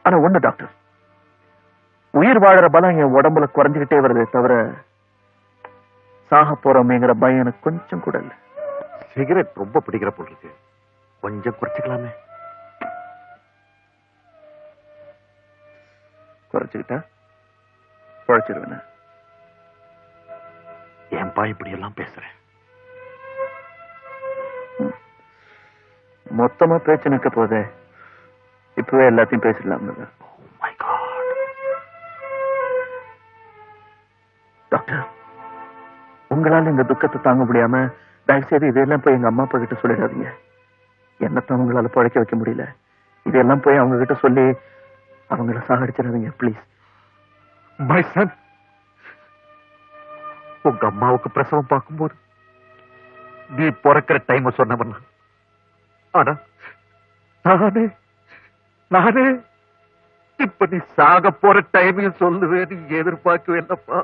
ஆனா ஒண்ணு டாக்டர், உயிர் வாழற பலம் என் உடம்புல குறைஞ்சுக்கிட்டே வருதே தவிர சாக போறோமேங்கிற பயம் எனக்கு கொஞ்சம் கூட இல்ல. சிகரெட் ரொம்ப பிடிக்கிற போல் இருக்கு, கொஞ்சம் குறைச்சிக்கலாமே. குறைச்சுக்கிட்டா குறைச்சிருவேன். ஏன்பா இப்படி எல்லாம் பேசுறேன்? மொத்தமா பேச்சு நிற்க போதே, இப்பவே எல்லாத்தையும் பேசிடலாம். டாக்டர், உங்களால இந்த துக்கத்தை தாங்க முடியாம தயவு செய்து இதெல்லாம் போய் எங்க அம்மா அப்பா கிட்ட சொல்லிடாதீங்க. என்னத்தான் உங்களால பழைக்க வைக்க முடியல, இதெல்லாம் போய் அவங்க கிட்ட சொல்லி அவங்கள சாகடிச்சிடாதீங்க ப்ளீஸ். மை சன், உங்க அம்மாவுக்கு பிரசவம் பார்க்கும்போது நீ பிறக்கிற டைம் சொன்னவன், ஆனா நானே இப்ப நீ சாக போற டைமையும் சொல்லுவேன் எதிர்பார்க்கவே இல்லப்பா.